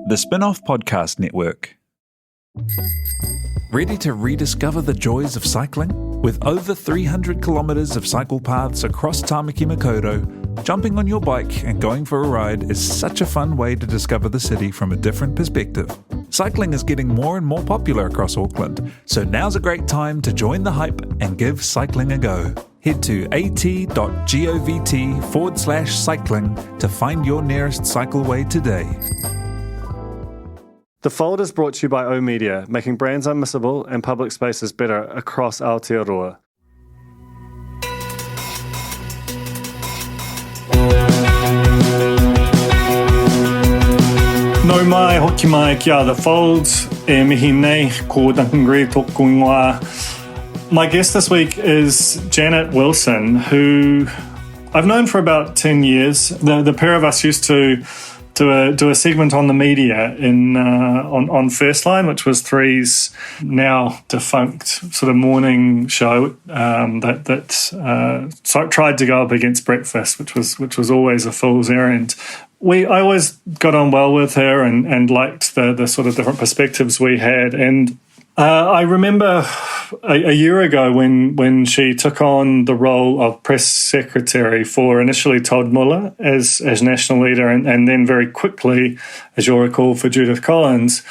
The Spin-Off Podcast Network. Ready to rediscover the joys of cycling? With over 300 kilometres of cycle paths across Tāmaki Makaurau, jumping on your bike and going for a ride is such a fun way to discover the city from a different perspective. Cycling is getting more and more popular across Auckland, so now's a great time to join the hype and give cycling a go. Head to at.govt/cycling to find your nearest cycleway today. The Fold is brought to you by O-Media, making brands unmissable and public spaces better across Aotearoa. Nau mai, hoki mai kia The Fold, e mihi nei, ko Duncan Greive tōku ingoa. My guest this week is Janet Wilson, who I've known for about 10 years. The pair of us used to do a segment on the media on First Line, which was 3's now defunct sort of morning show that tried to go up against breakfast, which was always a fool's errand. I always got on well with her and liked the sort of different perspectives we had. And I remember a year ago when she took on the role of press secretary for initially Todd Muller as national leader and then very quickly, as you'll recall, for Judith Collins,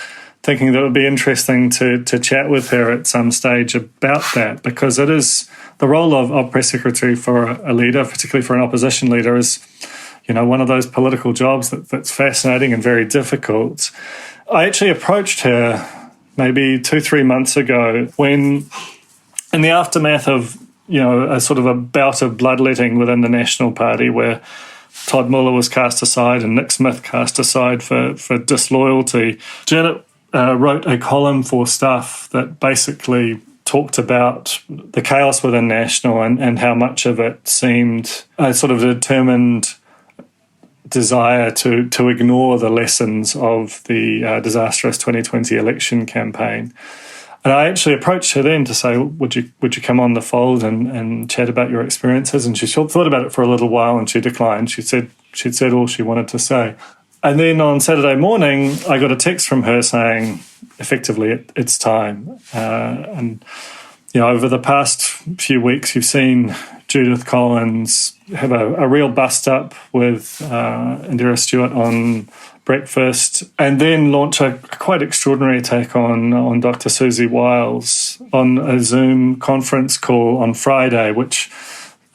thinking that it would be interesting to chat with her at some stage about that, because it is the role of press secretary for a leader, particularly for an opposition leader, is one of those political jobs that's fascinating and very difficult. I actually approached her maybe 2-3 months ago when, in the aftermath of a sort of a bout of bloodletting within the National Party, where Todd Muller was cast aside and Nick Smith cast aside for disloyalty, Janet wrote a column for Stuff that basically talked about the chaos within National and how much of it seemed a sort of determined desire to ignore the lessons of the disastrous 2020 election campaign. And I actually approached her then to say, would you come on The Fold and chat about your experiences? And she thought about it for a little while and she declined. She'd said all she wanted to say. And then on Saturday morning, I got a text from her saying, effectively, it's time. Over the past few weeks, you've seen Judith Collins have a real bust-up with Indira Stewart on breakfast, and then launch a quite extraordinary attack on Dr. Susie Wiles on a Zoom conference call on Friday, which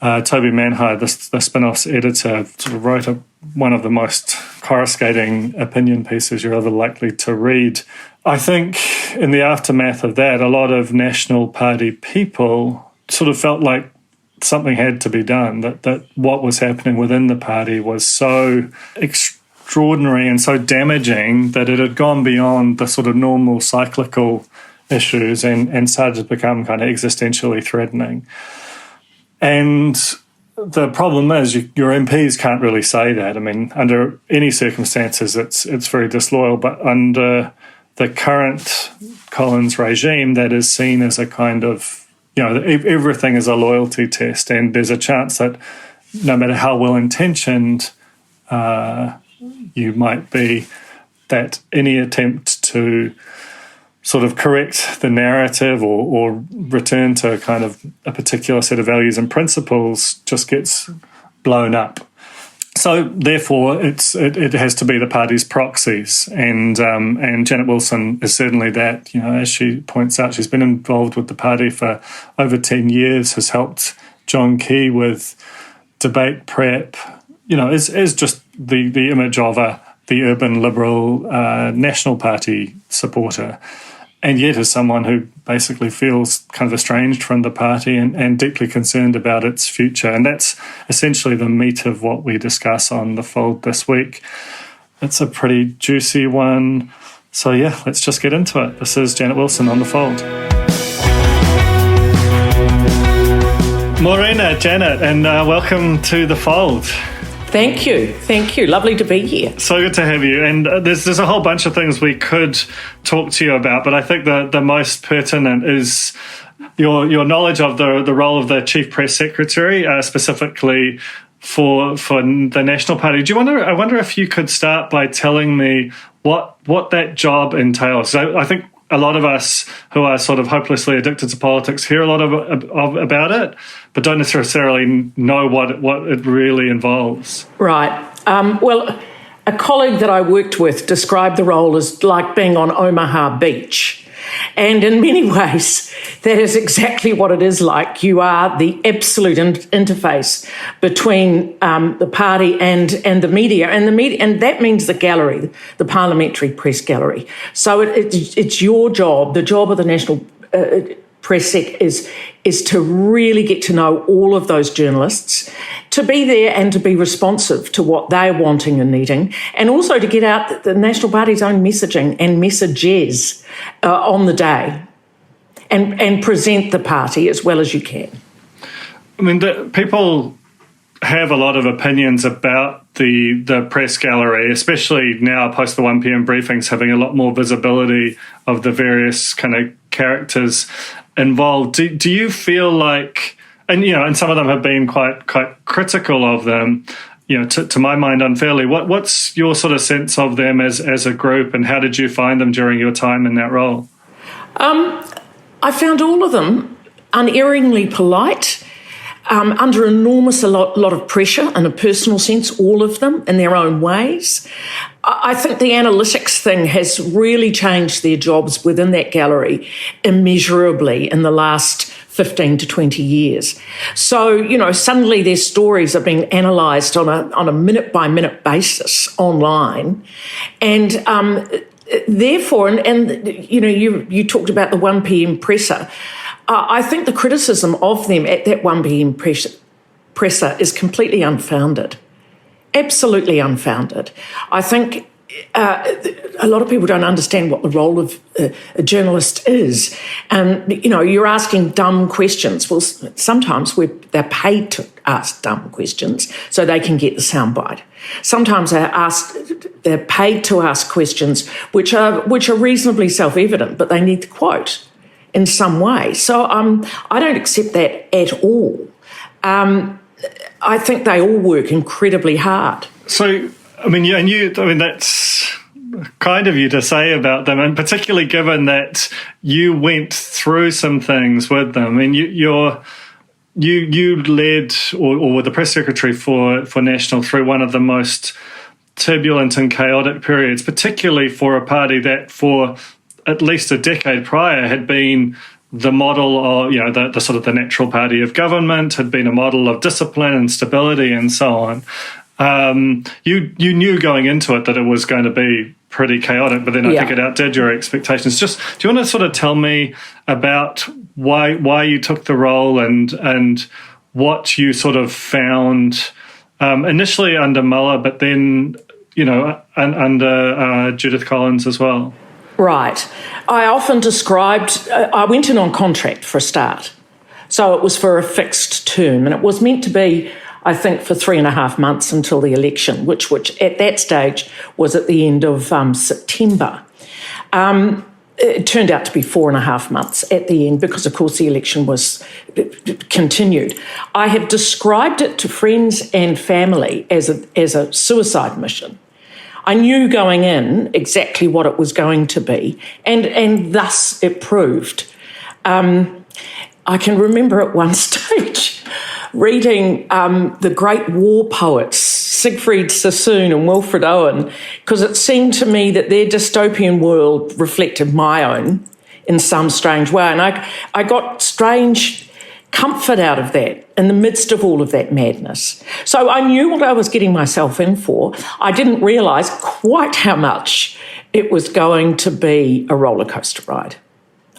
Toby Manhide, the Spin-Off's editor, sort of wrote one of the most coruscating opinion pieces you're ever likely to read. I think in the aftermath of that, a lot of National Party people sort of felt like something had to be done, that what was happening within the party was so extraordinary and so damaging that it had gone beyond the sort of normal cyclical issues and started to become kind of existentially threatening. And the problem is your MPs can't really say that. I mean, under any circumstances, it's very disloyal, but under the current Collins regime, that is seen as a kind of, everything is a loyalty test, and there's a chance that no matter how well-intentioned you might be, that any attempt to sort of correct the narrative or return to kind of a particular set of values and principles just gets blown up. So therefore, it has to be the party's proxies, and Janet Wilson is certainly that. As she points out, she's been involved with the party for over 10 years, has helped John Key with debate prep. Is just the image of the urban liberal National Party supporter, and yet is someone who basically feels kind of estranged from the party and deeply concerned about its future. And that's essentially the meat of what we discuss on The Fold this week. It's a pretty juicy one. So yeah, let's just get into it. This is Janet Wilson on The Fold. Morena, Janet, and welcome to The Fold. Thank you. Lovely to be here. So good to have you. And there's a whole bunch of things we could talk to you about, but I think the most pertinent is your knowledge of the role of the Chief Press Secretary, specifically for the National Party. I wonder if you could start by telling me what that job entails. So I think a lot of us who are sort of hopelessly addicted to politics hear a lot about it, but don't necessarily know what it really involves. Right. Well, a colleague that I worked with described the role as like being on Omaha Beach. And in many ways, that is exactly what it is like. You are the absolute interface between the party and the media, and that means the gallery, the parliamentary press gallery. So it's your job. The job of the National Press Sec is to really get to know all of those journalists, to be there and to be responsive to what they're wanting and needing, and also to get out the National Party's own messaging and messages on the day and present the party as well as you can. I mean, people have a lot of opinions about the press gallery, especially now post the 1 p.m. briefings, having a lot more visibility of the various kind of characters involved. Do you feel like, and some of them have been quite critical of them, to my mind unfairly. What's your sort of sense of them as a group, and how did you find them during your time in that role? I found all of them unerringly polite, under enormous lot of pressure in a personal sense, all of them in their own ways. I think the analytics thing has really changed their jobs within that gallery immeasurably in the last 15 to 20 years. So, suddenly their stories are being analysed on a minute-by-minute basis online. And therefore, you talked about the 1 p.m. presser. I think the criticism of them at that 1 p.m. presser is completely unfounded. Absolutely unfounded. I think a lot of people don't understand what the role of a journalist is. And, you're asking dumb questions. Well, sometimes they're paid to ask dumb questions so they can get the soundbite. Sometimes they're paid to ask questions which are reasonably self-evident, but they need the quote in some way. So I don't accept that at all. I think they all work incredibly hard. So, that's kind of you to say about them, and particularly given that you went through some things with them. I mean, you led or were the press secretary for National through one of the most turbulent and chaotic periods, particularly for a party that for at least a decade prior had been the model of, the sort of the natural party of government, had been a model of discipline and stability and so on. You knew going into it that it was going to be pretty chaotic, but then I think it outdid your expectations. Just, do you want to sort of tell me about why you took the role and what you sort of found initially under Muller, but then, under Judith Collins as well? Right. I often described, I went in on contract for a start. So it was for a fixed term, and it was meant to be, I think, for 3.5 months until the election, which at that stage was at the end of September. It turned out to be 4.5 months at the end because, of course, the election was continued. I have described it to friends and family as a suicide mission. I knew going in exactly what it was going to be, and thus it proved. I can remember at one stage reading the great war poets Siegfried Sassoon and Wilfred Owen, because it seemed to me that their dystopian world reflected my own in some strange way. And I got strange comfort out of that in the midst of all of that madness. So I knew what I was getting myself in for. I didn't realise quite how much it was going to be a roller coaster ride.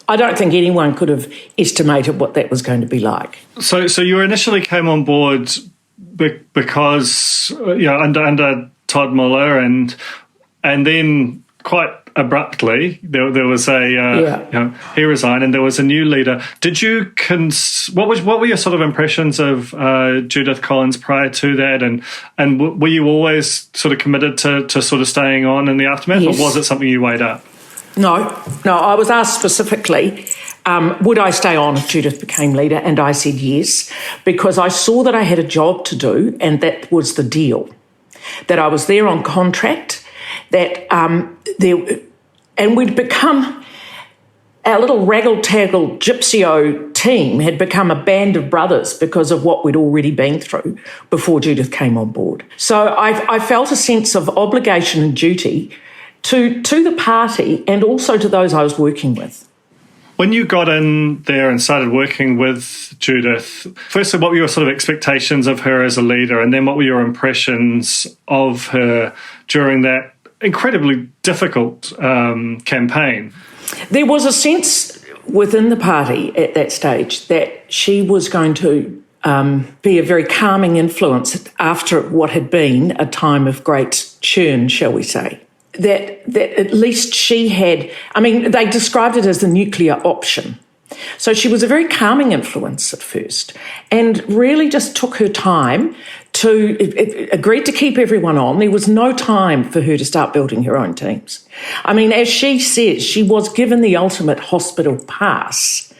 I don't think anyone could have estimated what that was going to be like. So you initially came on board because under Todd Muller, and then quite abruptly there was he resigned and there was a new leader. Did you what were your sort of impressions of Judith Collins prior to that, and were you always sort of committed to sort of staying on in the aftermath, yes, or was it something you weighed up? No, I was asked specifically would I stay on if Judith became leader? And I said yes, because I saw that I had a job to do, and that was the deal. That I was there on contract, that and we'd become, our little raggle-taggle gypsy-o team had become a band of brothers because of what we'd already been through before Judith came on board. So I felt a sense of obligation and duty to the party and also to those I was working with. When you got in there and started working with Judith, firstly, what were your sort of expectations of her as a leader, and then what were your impressions of her during that incredibly difficult campaign? There was a sense within the party at that stage that she was going to be a very calming influence after what had been a time of great churn, shall we say. That at least she had, they described it as the nuclear option. So she was a very calming influence at first and really just took her time to, agreed to keep everyone on. There was no time for her to start building her own teams. As she says, she was given the ultimate hospital pass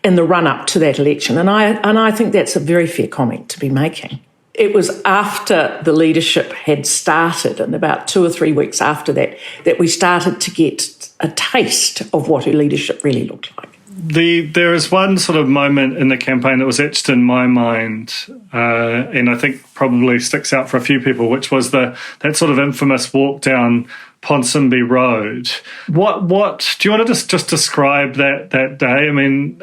in the run-up to that election. And I think that's a very fair comment to be making. It was after the leadership had started, and about 2 or 3 weeks after that, that we started to get a taste of what her leadership really looked like. There is one sort of moment in the campaign that was etched in my mind, and I think probably sticks out for a few people, which was that sort of infamous walk down Ponsonby Road. What do you want to just describe that day? And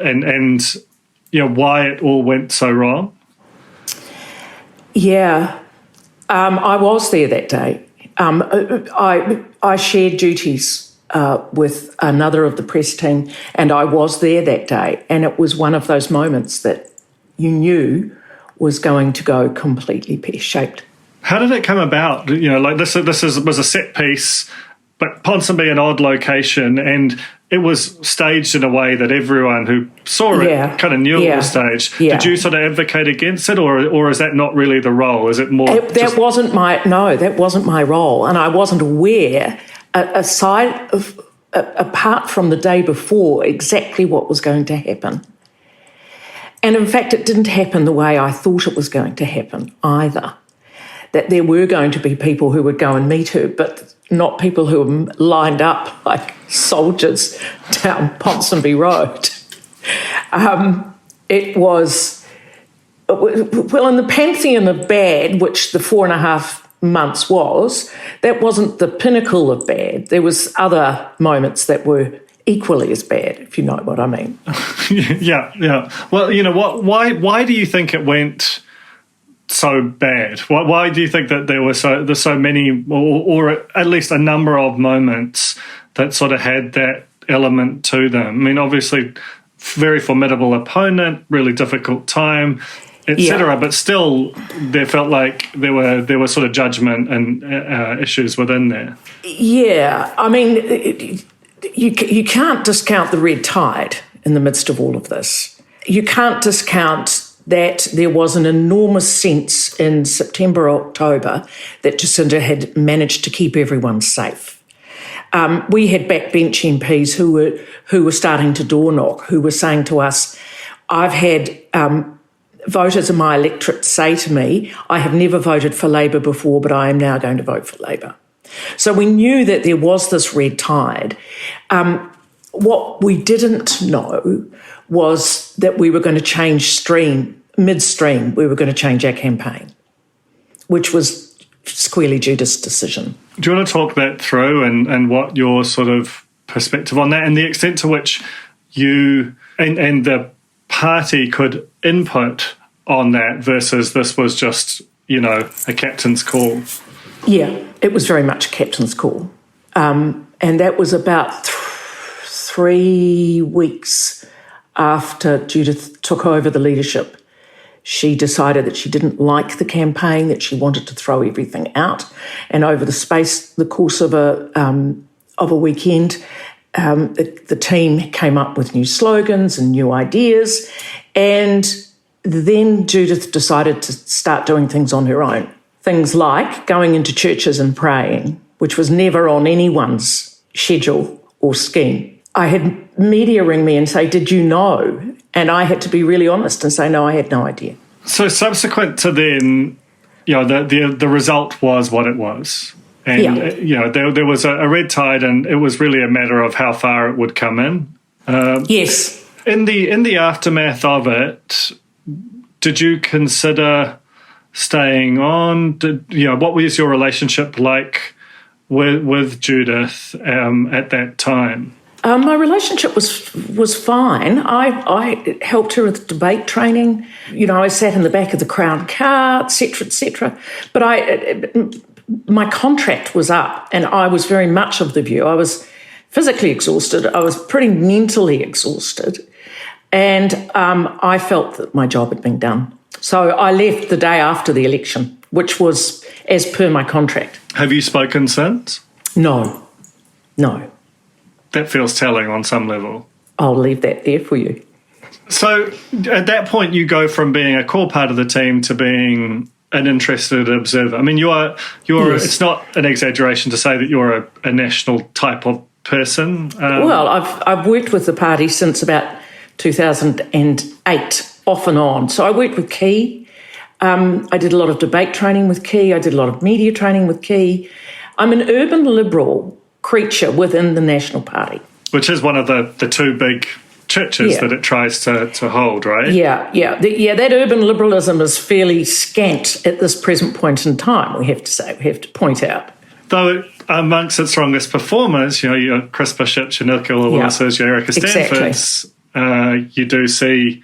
why it all went so wrong? Yeah, I was there that day. I shared duties with another of the press team, and I was there that day. And it was one of those moments that you knew was going to go completely pear-shaped. How did it come about? This was a set piece, but Ponsonby an odd location, and it was staged in a way that everyone who saw it kind of knew it was staged. Yeah. Did you sort of advocate against it, or is that not really the role? Is it more? That wasn't my role, and I wasn't aware, apart from the day before, exactly what was going to happen. And in fact, it didn't happen the way I thought it was going to happen either. That there were going to be people who would go and meet her, but not people who were lined up like soldiers down Ponsonby Road. It was, well, in the pantheon of bad, which the 4.5 months was, that wasn't the pinnacle of bad. There was other moments that were equally as bad, if you know what I mean. Yeah. Well, why do you think it went so bad? Why do you think that there's so many, or at least a number of moments that sort of had that element to them? Obviously, very formidable opponent, really difficult time, etc. But still, there felt like there were sort of judgment and issues within there. Yeah, you can't discount the red tide in the midst of all of this. You can't discount that there was an enormous sense in September, October that Jacinda had managed to keep everyone safe. We had backbench MPs who were starting to door knock, who were saying to us, I've had voters in my electorate say to me, I have never voted for Labour before, but I am now going to vote for Labour. So we knew that there was this red tide. What we didn't know was that we were going to change midstream, we were going to change our campaign, which was squarely Judith's decision. Do you want to talk that through and what your sort of perspective on that and the extent to which you and the party could input on that versus this was just, a captain's call? Yeah, it was very much a captain's call. And that was about 3 weeks after Judith took over the leadership. She decided that she didn't like the campaign, that she wanted to throw everything out. And over the course of a weekend, the team came up with new slogans and new ideas. And then Judith decided to start doing things on her own. Things like going into churches and praying, which was never on anyone's schedule or scheme. I had media ring me and say, "Did you know?" And I had to be really honest and say, "No, I had no idea." So subsequent to then, the result was what it was. And, there was a red tide, and it was really a matter of how far it would come in. Yes. In the aftermath of it, did you consider staying on? What was your relationship like with Judith at that time? My relationship was fine. I helped her with debate training. I sat in the back of the Crown car, etc., etc. But my contract was up, and I was very much of the view. I was physically exhausted. I was pretty mentally exhausted. And I felt that my job had been done. So I left the day after the election, which was as per my contract. Have you spoken since? No. That feels telling on some level. I'll leave that there for you. So at that point, you go from being a core part of the team to being an interested observer. I mean, you're. Yes. It's not an exaggeration to say that you're a national type of person. Well, I've worked with the party since about 2008, off and on. So I worked with Key. I did a lot of debate training with Key. I did a lot of media training with Key. I'm an urban liberal creature within the National Party. Which is one of the two big churches that it tries to hold, right? Yeah. That urban liberalism is fairly scant at this present point in time, we have to point out. Though amongst its strongest performers, your Chris Bishops, your Nicola Lewis's, your Erica Stanfords, you do see,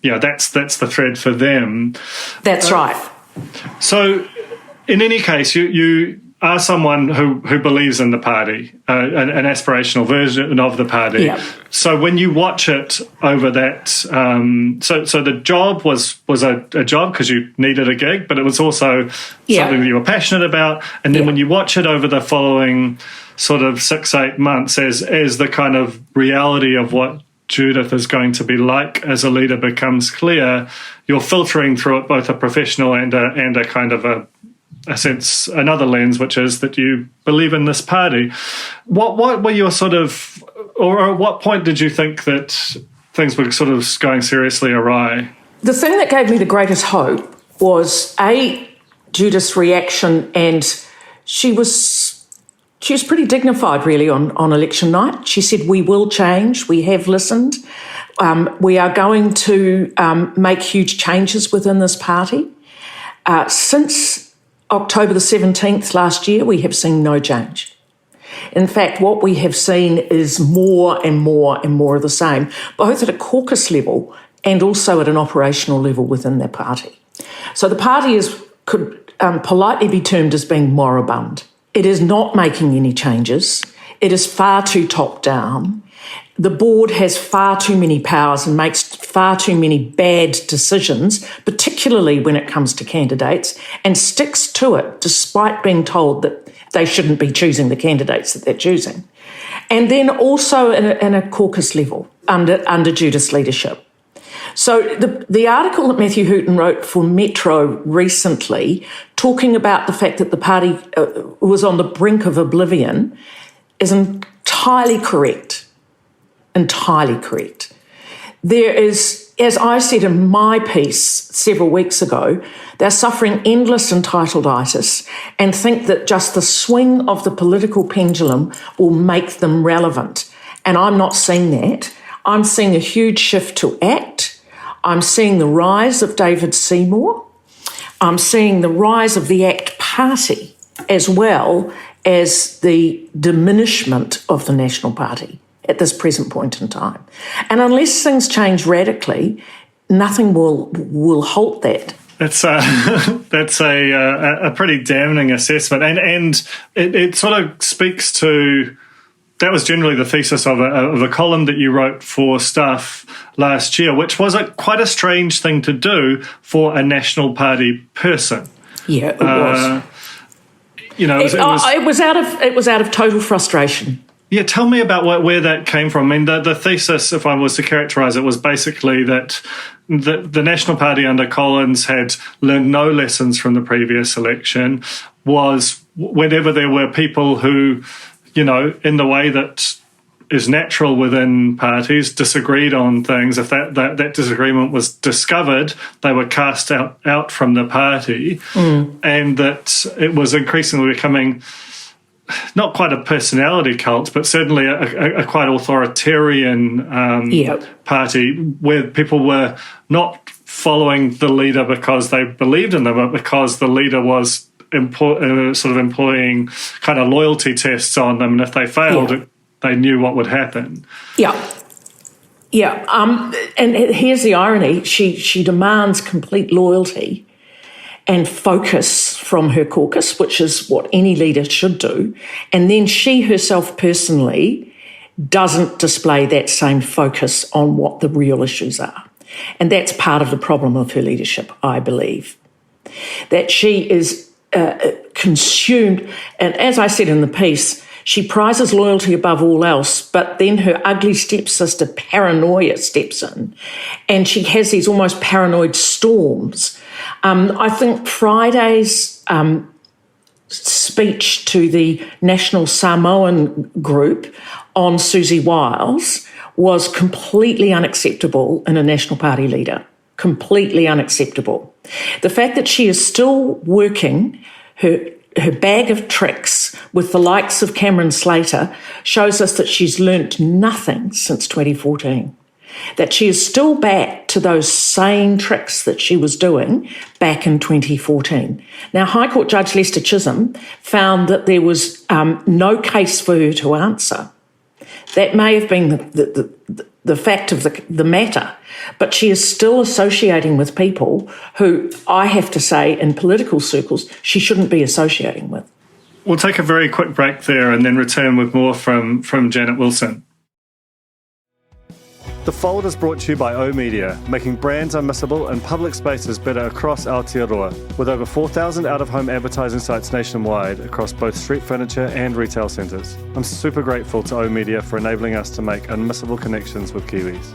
that's the thread for them. That's right. So, in any case, you are someone who believes in the party, an aspirational version of the party. Yeah. So when you watch it over that, so the job was a job because you needed a gig, but it was also something that you were passionate about. And then when you watch it over the following sort of 6-8 months, as the kind of reality of what Judith is going to be like as a leader becomes clear, you're filtering through it both a professional and a kind of a sense, another lens, which is that you believe in this party. What were your sort of, or at what point did you think that things were sort of going seriously awry? The thing that gave me the greatest hope was Judith's reaction, and she was pretty dignified really on election night. She said, "We will change. We have listened. We are going to make huge changes within this party." Since October the 17th last year, we have seen no change. In fact, what we have seen is more and more and more of the same, both at a caucus level and also at an operational level within their party. So the party could politely be termed as being moribund. It is not making any changes. It is far too top-down. The board has far too many powers and makes far too many bad decisions, particularly when it comes to candidates, and sticks to it despite being told that they shouldn't be choosing the candidates that they're choosing. And then also in a caucus level under Judith's leadership. So the article that Matthew Hooton wrote for Metro recently, talking about the fact that the party was on the brink of oblivion, is entirely correct. Entirely correct. There is, as I said in my piece several weeks ago, they're suffering endless entitleitis and think that just the swing of the political pendulum will make them relevant. And I'm not seeing that. I'm seeing a huge shift to ACT. I'm seeing the rise of David Seymour. I'm seeing the rise of the ACT party as well as the diminishment of the National Party at this present point in time. And unless things change radically, nothing will halt that. That's a pretty damning assessment, and it sort of speaks to, that was generally the thesis of a column that you wrote for Stuff last year, which was quite a strange thing to do for a National Party person. Yeah, it was. It was out of total frustration. Yeah, tell me about where that came from. I mean, the thesis, if I was to characterise it, was basically that the National Party under Collins had learned no lessons from the previous election, was whenever there were people who, in the way that is natural within parties, disagreed on things. If that disagreement was discovered, they were cast out from the party, and that it was increasingly becoming not quite a personality cult, but certainly a quite authoritarian party where people were not following the leader because they believed in them, but because the leader was sort of employing kind of loyalty tests on them, and if they failed, they knew what would happen. And here's the irony: she demands complete loyalty and focus from her caucus, which is what any leader should do, and then she herself personally doesn't display that same focus on what the real issues are. And that's part of the problem of her leadership, I believe, that she is consumed. And as I said in the piece, she prizes loyalty above all else, but then her ugly stepsister paranoia steps in, and she has these almost paranoid storms. I think Friday's speech to the National Samoan group on Susie Wiles was completely unacceptable in a National Party leader. Completely unacceptable. The fact that she is still working her bag of tricks with the likes of Cameron Slater shows us that she's learnt nothing since 2014. That she is still back to those same tricks that she was doing back in 2014. Now, High Court Judge Lester Chisholm found that there was no case for her to answer. That may have been the fact of the matter, but she is still associating with people who, I have to say, in political circles, she shouldn't be associating with. We'll take a very quick break there and then return with more from Janet Wilson. The Fold is brought to you by O Media, making brands unmissable and public spaces better across Aotearoa, with over 4,000 out-of-home advertising sites nationwide across both street furniture and retail centres. I'm super grateful to O Media for enabling us to make unmissable connections with Kiwis.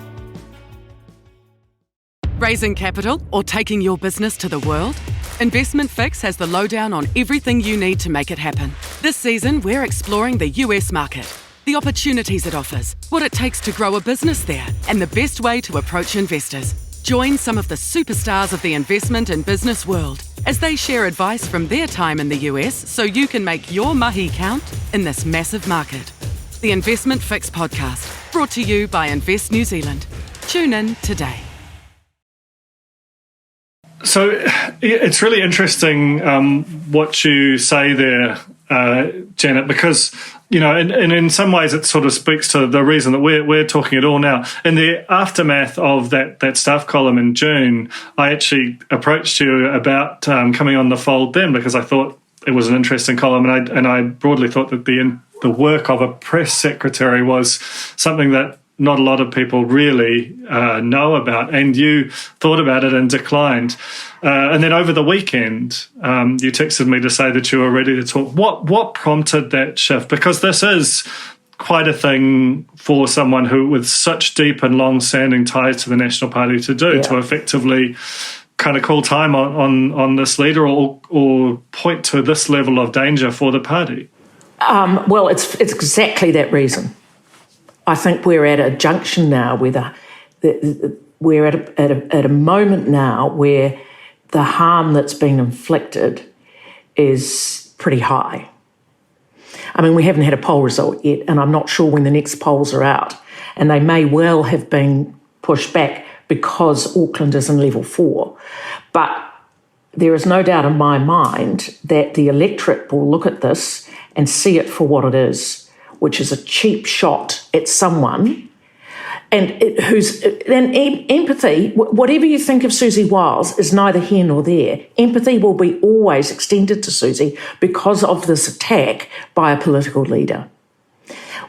Raising capital or taking your business to the world? Investment Fix has the lowdown on everything you need to make it happen. This season, we're exploring the US market, the opportunities it offers, what it takes to grow a business there, and the best way to approach investors. Join some of the superstars of the investment and business world as they share advice from their time in the US so you can make your mahi count in this massive market. The Investment Fix podcast, brought to you by Invest New Zealand. Tune in today. So it's really interesting what you say there, Janet, because, you know, and in some ways it sort of speaks to the reason that we're talking at all now. In the aftermath of that staff column in June, I actually approached you about coming on the Fold then because I thought it was an interesting column, and I broadly thought that the work of a press secretary was something that not a lot of people really know about, and you thought about it and declined. And then over the weekend, you texted me to say that you were ready to talk. What prompted that shift? Because this is quite a thing for someone who, with such deep and long-standing ties to the National Party, to do, to effectively kind of call time on this leader or point to this level of danger for the party. Well, it's exactly that reason. I think we're at a junction now where we're at a moment now where the harm that's been inflicted is pretty high. I mean, we haven't had a poll result yet, and I'm not sure when the next polls are out, and they may well have been pushed back because Auckland is in level 4. But there is no doubt in my mind that the electorate will look at this and see it for what it is, which is a cheap shot at someone, and empathy, whatever you think of Susie Wiles, is neither here nor there. Empathy will be always extended to Susie because of this attack by a political leader.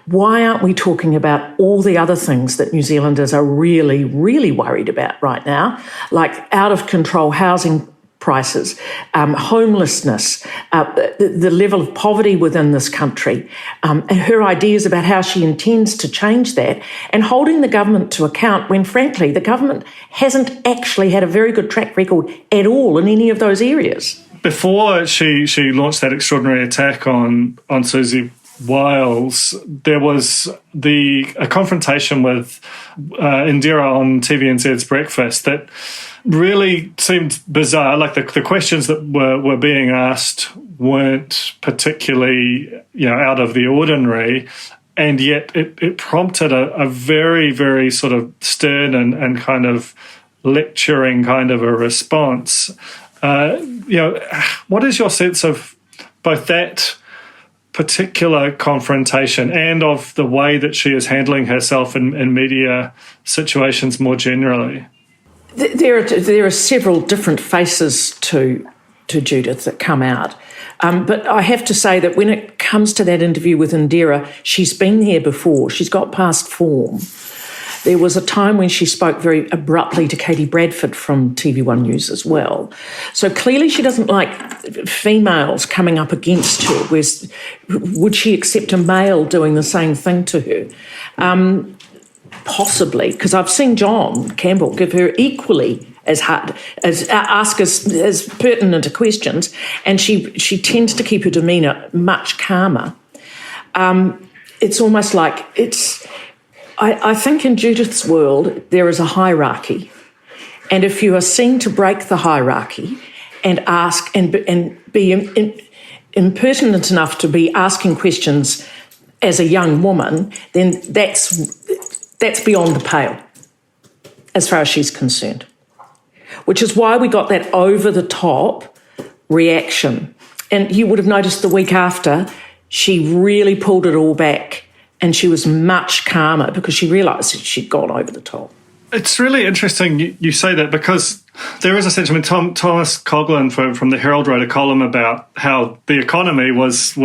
Why aren't we talking about all the other things that New Zealanders are really, really worried about right now, like out-of-control housing prices, homelessness, the level of poverty within this country, and her ideas about how she intends to change that, and holding the government to account when, frankly, the government hasn't actually had a very good track record at all in any of those areas. Before she launched that extraordinary attack on Susie whiles, there was a confrontation with Indira on TVNZ's Breakfast that really seemed bizarre. Like the questions that were being asked weren't particularly, out of the ordinary, and yet it prompted a very, very sort of stern and kind of lecturing kind of a response. What is your sense of both that particular confrontation and of the way that she is handling herself in media situations more generally? There are several different faces to Judith that come out. But I have to say that when it comes to that interview with Indira, she's been here before. She's got past form. There was a time when she spoke very abruptly to Katie Bradford from TV1 News as well. So clearly she doesn't like females coming up against her. Would she accept a male doing the same thing to her? Possibly, because I've seen John Campbell give her equally as hard, ask as pertinent a questions, and she tends to keep her demeanour much calmer. It's almost like I think in Judith's world there is a hierarchy, and if you are seen to break the hierarchy and ask and be impertinent enough to be asking questions as a young woman, then that's beyond the pale as far as she's concerned, which is why we got that over-the-top reaction. And you would have noticed the week after, she really pulled it all back and she was much calmer because she realised that she'd gone over the top. It's really interesting you say that, because there is a sense, Thomas Coughlan from the Herald wrote a column about how the economy was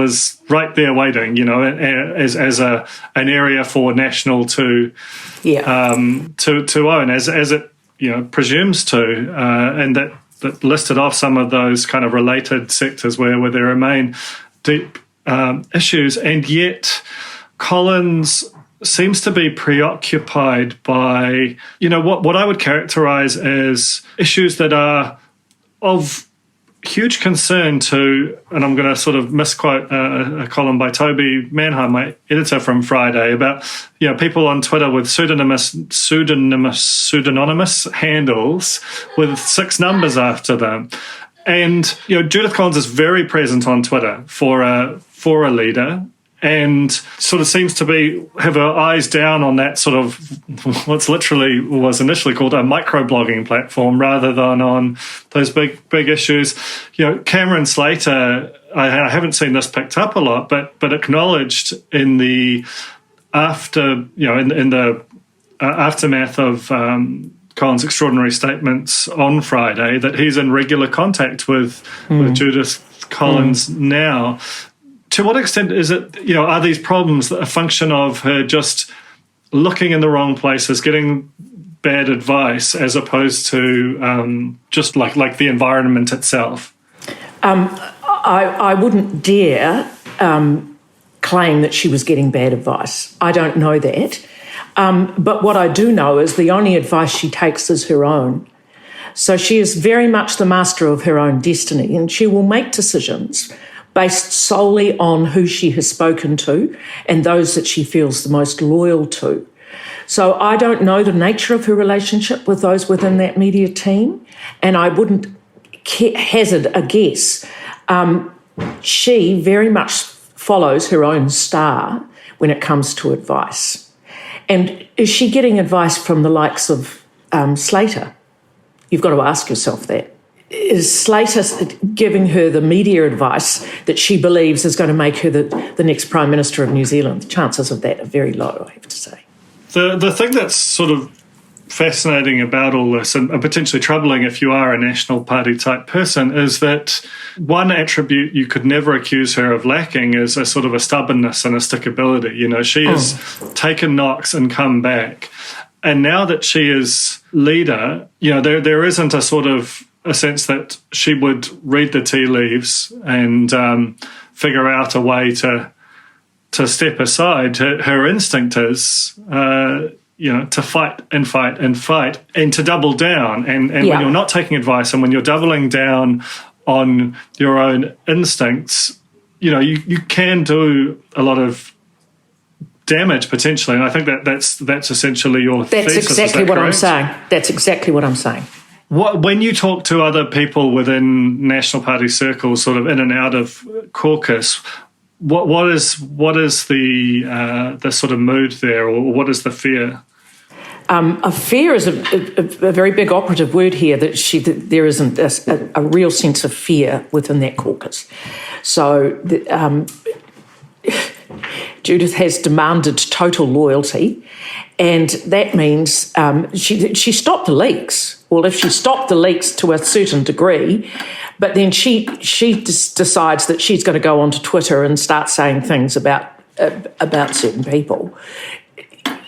right there waiting, as an area for National to own, as it presumes to, and that listed off some of those kind of related sectors where there remain deep issues, and yet Collins seems to be preoccupied by, what I would characterise as issues that are of huge concern to, and I'm going to sort of misquote a column by Toby Manheim, my editor from Friday, about people on Twitter with pseudonymous handles with 6 numbers after them. And Judith Collins is very present on Twitter for a leader, and sort of seems to have her eyes down on that sort of what's literally was initially called a microblogging platform rather than on those big issues. Cameron Slater, I haven't seen this picked up a lot, but acknowledged in the aftermath of Collins' extraordinary statements on Friday that he's in regular contact with Judith Collins now. To what extent is it, are these problems a function of her just looking in the wrong places, getting bad advice, as opposed to just like the environment itself? I wouldn't dare claim that she was getting bad advice. I don't know that. But what I do know is the only advice she takes is her own. So she is very much the master of her own destiny, and she will make decisions based solely on who she has spoken to and those that she feels the most loyal to. So I don't know the nature of her relationship with those within that media team, and I wouldn't hazard a guess. She very much follows her own star when it comes to advice. And is she getting advice from the likes of Slater? You've got to ask yourself that. Is Slater giving her the media advice that she believes is going to make her the next Prime Minister of New Zealand? The chances of that are very low, I have to say. The thing that's sort of fascinating about all this, and potentially troubling if you are a National Party type person, is that one attribute you could never accuse her of lacking is a sort of a stubbornness and a stickability. She has taken knocks and come back. And now that she is leader, there isn't a sort of a sense that she would read the tea leaves and figure out a way to step aside. Her instinct is, to fight and fight and fight and to double down. And when you're not taking advice and when you're doubling down on your own instincts, you can do a lot of damage potentially, and I think that's essentially your thesis. That's exactly what I'm correct? saying. That's exactly what I'm saying. When you talk to other people within National Party circles, sort of in and out of caucus, what is the sort of mood there, or what is the fear? A fear is a very big operative word here, that there isn't a real sense of fear within that caucus. So Judith has demanded total loyalty, and that means she stopped the leaks. Well, if she stopped the leaks to a certain degree, but then she decides that she's going to go onto Twitter and start saying things about certain people.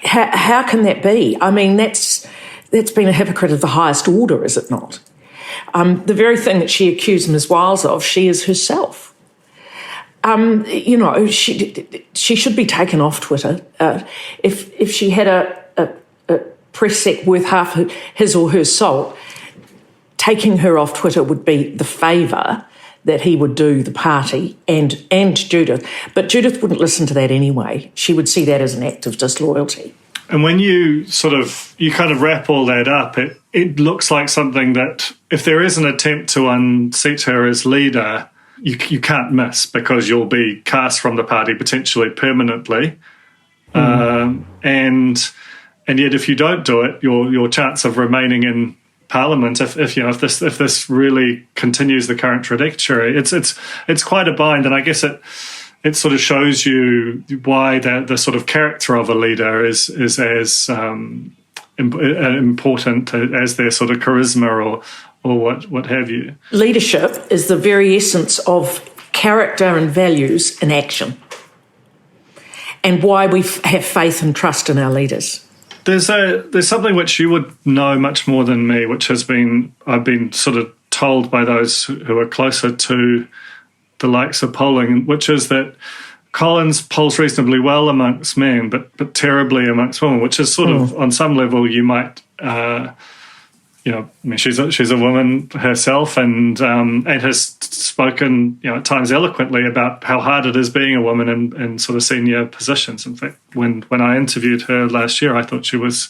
How can that be? I mean, that's been a hypocrite of the highest order, is it not? The very thing that she accused Ms. Wiles of, she is herself. She should be taken off Twitter. If she had a press sec worth half his or her salt, taking her off Twitter would be the favour that he would do the party and Judith. But Judith wouldn't listen to that anyway. She would see that as an act of disloyalty. And when you kind of wrap all that up, it looks like something that if there is an attempt to unseat her as leader, you can't miss, because you'll be cast from the party potentially permanently. And yet if you don't do it, your chance of remaining in Parliament, if this really continues the current trajectory, it's quite a bind. And I guess it sort of shows you why the sort of character of a leader is as important as their sort of charisma or what have you. Leadership is the very essence of character and values in action, and why we have faith and trust in our leaders. There's something which you would know much more than me, which I've been sort of told by those who are closer to the likes of polling, which is that Collins polls reasonably well amongst men, but terribly amongst women, which is sort of, on some level, you might, she's a woman herself, and has spoken, at times eloquently about how hard it is being a woman in sort of senior positions. In fact, when I interviewed her last year, I thought she was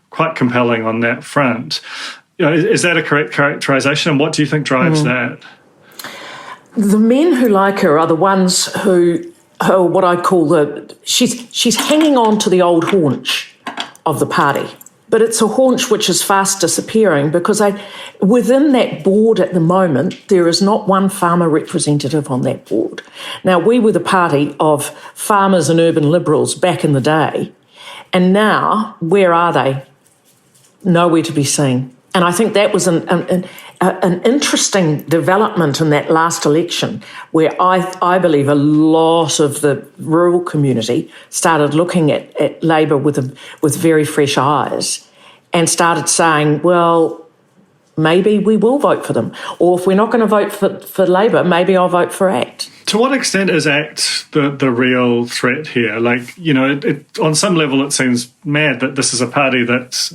quite compelling on that front. Is that a correct characterisation, and what do you think drives that? The men who like her are the ones who what I call she's hanging on to the old haunch of the party. But it's a haunch which is fast disappearing, because within that board at the moment, there is not one farmer representative on that board. Now, we were the party of farmers and urban liberals back in the day, and now, where are they? Nowhere to be seen. And I think that was an interesting development in that last election, where I believe a lot of the rural community started looking at Labor with very fresh eyes, and started saying, well, maybe we will vote for them. Or if we're not going to vote for Labor, maybe I'll vote for ACT. To what extent is ACT the real threat here? On some level it seems mad that this is a party that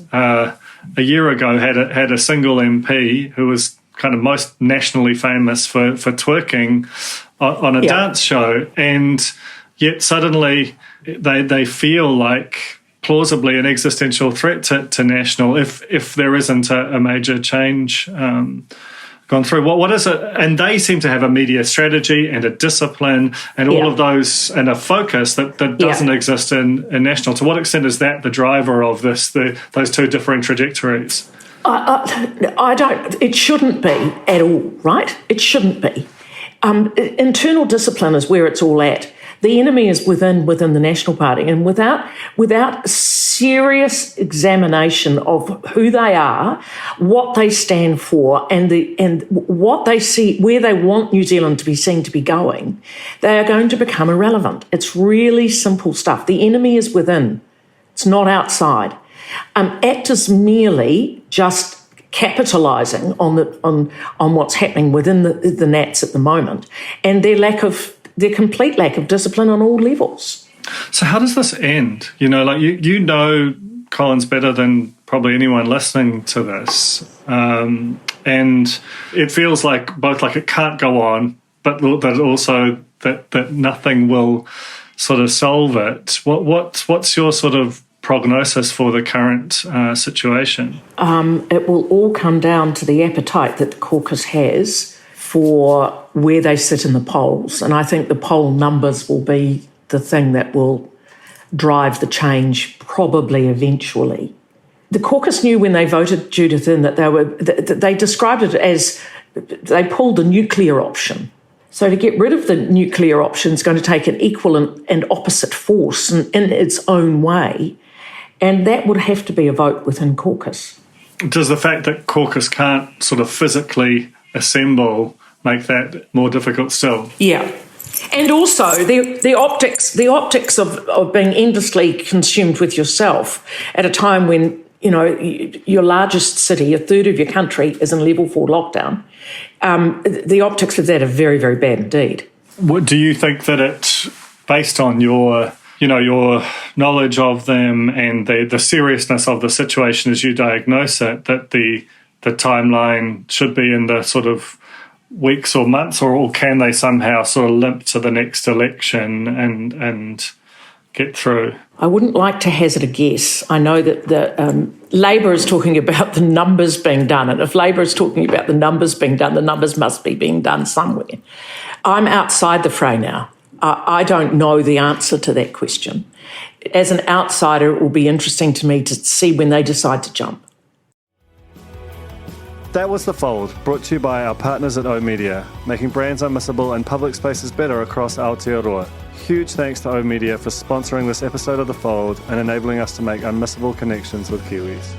a year ago had a single MP who was kind of most nationally famous for twerking on a dance show, and yet suddenly they feel like plausibly an existential threat to National if there isn't a major change gone through. What is it? And they seem to have a media strategy and a discipline and all of those, and a focus that doesn't exist in National. To what extent is that the driver of those two differing trajectories? I don't. It shouldn't be at all, right? It shouldn't be. Internal discipline is where it's all at. The enemy is within the National Party, and without serious examination of who they are, what they stand for, and what they see, where they want New Zealand to be seen to be going, they are going to become irrelevant. It's really simple stuff. The enemy is within; it's not outside. ACT is merely just capitalising on what's happening within the Nats at the moment, and their complete lack of discipline on all levels. So how does this end? Collins better than probably anyone listening to this, and it feels like both like it can't go on, but that also that nothing will sort of solve it. What's your sort of prognosis for the current situation? It will all come down to the appetite that the caucus has for where they sit in the polls. And I think the poll numbers will be the thing that will drive the change probably eventually. The caucus knew when they voted Judith in that they described it as they pulled the nuclear option. So to get rid of the nuclear option is going to take an equal and opposite force in its own way, and that would have to be a vote within caucus. Does the fact that caucus can't sort of physically assemble make that more difficult still? Yeah. And also the optics of being endlessly consumed with yourself at a time when, you know, your largest city, a third of your country, is in level 4 lockdown. The optics of that are very, very bad indeed. What do you think that it, based on your knowledge of them and the seriousness of the situation as you diagnose it, that the timeline should be in the sort of weeks or months, or can they somehow sort of limp to the next election and get through? I wouldn't like to hazard a guess. I know that Labor is talking about the numbers being done, and if Labor is talking about the numbers being done, the numbers must be being done somewhere. I'm outside the fray now. I don't know the answer to that question. As an outsider, it will be interesting to me to see when they decide to jump. That was The Fold, brought to you by our partners at oOh!media, making brands unmissable and public spaces better across Aotearoa. Huge thanks to oOh!media for sponsoring this episode of The Fold and enabling us to make unmissable connections with Kiwis.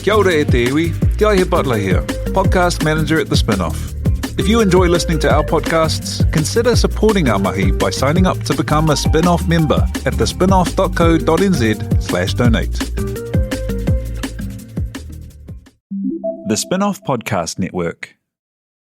Kia ora e te iwi, Te Aihe Butler here, podcast manager at The Spinoff. If you enjoy listening to our podcasts, consider supporting our mahi by signing up to become a Spinoff member at thespinoff.co.nz/donate. The Spinoff Podcast Network.